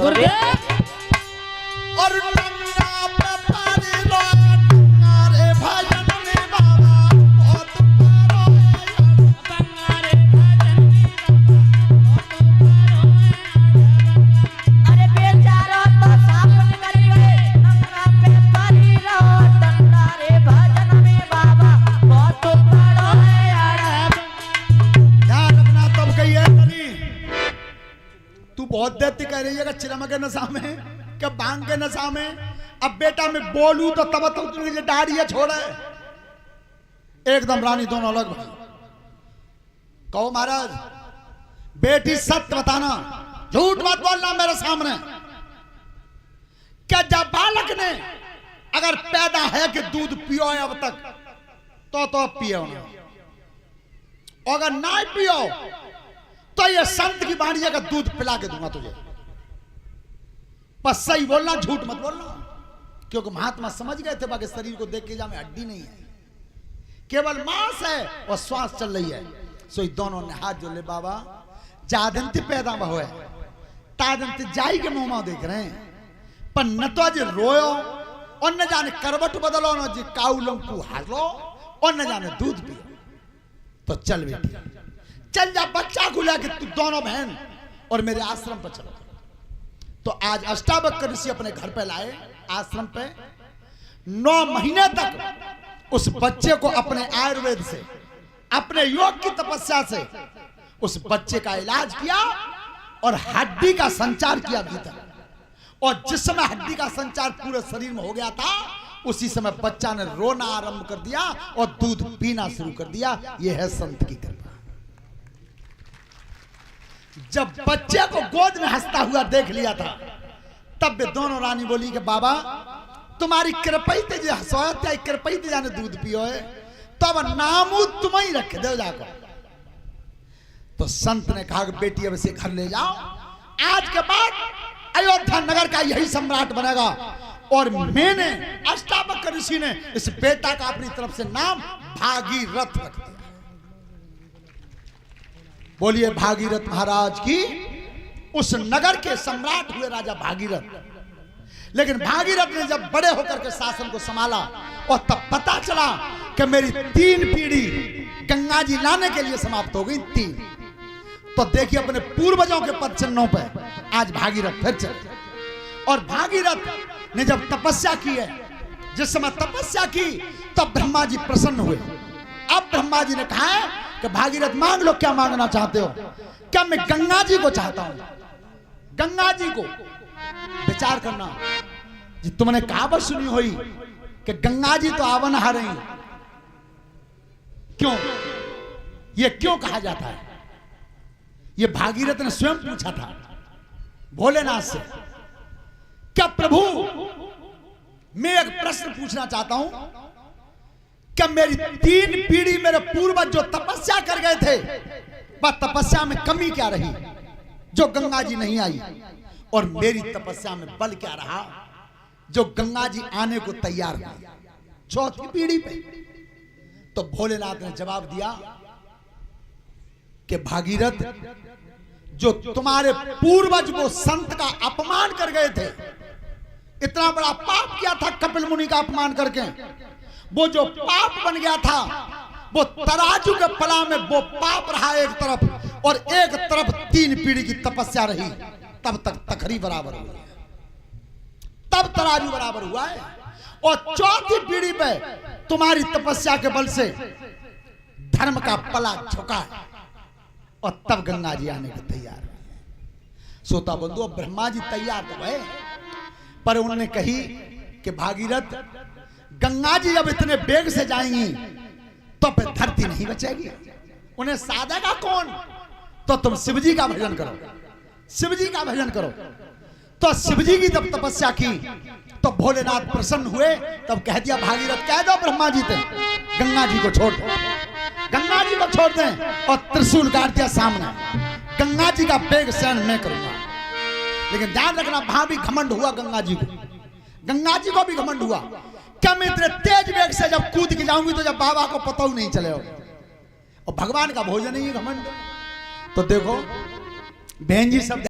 और टंगा पे पारी रोए टंगा रे भजन में बाबा बहुत पारो टंगा रे भजन में अरे बेचारा तो सावन कर गए टंगा पे पारी रहो टंगा रे भजन में बाबा बहुत पारो है यार। ध्यान रखना तब कहिए तनी तू बहुत देती कह रही है कि चिलम के नशा में क्या भांग के नशा में। अब बेटा मैं बोलूं तो तब तुझे दाढ़ी छोड़े एकदम रानी दोनों अलग भाई। कहो महाराज बेटी सत्य बताना झूठ मत बोलना मेरे सामने। क्या जब बालक ने अगर पैदा है कि दूध पियो है अब तक तो पियो ना, अगर ना पियो तो ये संत की बाणी का दूध पिला के दूंगा तुझे। बस सही बोलना झूठ मत बोलना, क्योंकि महात्मा समझ गए थे बाकी शरीर को देख के जा में हड्डी नहीं है केवल मांस है और श्वास चल रही है। सो दोनों ने हाथ जोड़े बाबा जादंती पैदा हुए तादंती जाई के मुंह में देख रहे हैं पर न तो आज रोयो और न जाने करवट बदलो न जी काउलंकू हारो और न जाने दूध पियो। तो चल बेटी चल जा बच्चा को लेके तू दोनों बहन और मेरे आश्रम पर चलो। तो आज अष्टावक्र ऋषि अपने घर पे लाए आश्रम पे 9 महीने तक उस बच्चे को अपने आयुर्वेद से अपने योग की तपस्या से उस बच्चे का इलाज किया और हड्डी का संचार किया भीतर। और जिस समय हड्डी का संचार पूरे शरीर में हो गया था उसी समय बच्चा ने रोना आरंभ कर दिया और दूध पीना शुरू कर दिया। यह है संत की कृपा। जब बच्चे को गोद में हंसता हुआ देख लिया था तब वे दोनों रानी बोली कि बाबा तुम्हारी कृपा ते जे हंसोया कृपा ते जाने दूध पियो है तब नामू तुम ही रख दो जाकर। तो संत ने कहा कि बेटी अब इसे घर ले जाओ, आज के बाद अयोध्या नगर का यही सम्राट बनेगा। और मैंने अष्टावक्र ऋषि ने इस बेटा का अपनी तरफ से नाम भागीरथ रख दिया। बोलिए भागीरथ महाराज की। उस नगर के सम्राट हुए राजा भागीरथ। लेकिन भागीरथ ने जब बड़े होकर के शासन को संभाला और तब पता चला कि मेरी 3 पीढ़ी गंगा जी लाने के लिए समाप्त हो गई 3। तो देखिए अपने पूर्वजों के पद चिन्हों पर आज भागीरथ फिर चले। और भागीरथ ने जब तपस्या की है जिस समय तपस्या की तब ब्रह्मा जी प्रसन्न हुए। अब ब्रह्मा जी ने कहा है कि भागीरथ मांग लो क्या मांगना चाहते हो। क्या मैं गंगा जी को चाहता हूं, गंगा जी को। विचार करना जी तुमने कहावत सुनी हुई कि गंगा जी तो आवन आ रही, क्यों ये क्यों कहा जाता है? ये भागीरथ ने स्वयं पूछा था भोलेनाथ से। क्या प्रभु मैं एक प्रश्न पूछना चाहता हूं, क्या मेरी 3 पीढ़ी मेरे पूर्वज जो तपस्या कर गए थे वह तपस्या में कमी क्या रही जो गंगा जी नहीं आई, और मेरी तपस्या में बल क्या रहा जो गंगा जी आने को तैयार हुई 4थी पीढ़ी पे। तो भोलेनाथ ने जवाब दिया कि भागीरथ जो तुम्हारे पूर्वज वो संत का अपमान कर गए थे, इतना बड़ा पाप किया था कपिल मुनि का अपमान करके, वो जो पाप बन गया था वो तराजू के पला में वो पाप रहा एक तरफ और एक तरफ 3 पीढ़ी की तपस्या रही। तब तक तखरी बराबर हुई है, तब तराजू बराबर हुआ है। और 4थी पीढ़ी पे तुम्हारी तपस्या के बल से धर्म का पला झुका है और तब गंगा जी आने को तैयार है। सोता बंधु अब ब्रह्मा जी तैयार तो है पर उन्होंने कही कि भागीरथ गंगा जी जब इतने बेग से जाएंगी तो फिर धरती नहीं बचेगी, उन्हें साधेगा कौन? तो तुम शिव जी का भजन करो, शिव जी का भजन करो। तो शिव जी की जब तपस्या की तो भोलेनाथ प्रसन्न हुए। तब कह दिया भागीरथ कह दो ब्रह्मा जी से गंगा जी को छोड़ दो, गंगा जी को छोड़ दें और त्रिशूल काट दिया सामने। गंगा जी का बेग सहन मैं करूंगा। लेकिन ध्यान रखना वहां भी घमंड हुआ गंगा जी को, गंगा जी को भी घमंड हुआ। क्या मैं इतने तेज वेग से जब कूद के जाऊंगी तो जब बाबा को पता ही नहीं चलेगा, और भगवान का भोजन ही घमंड। तो देखो बहन जी सब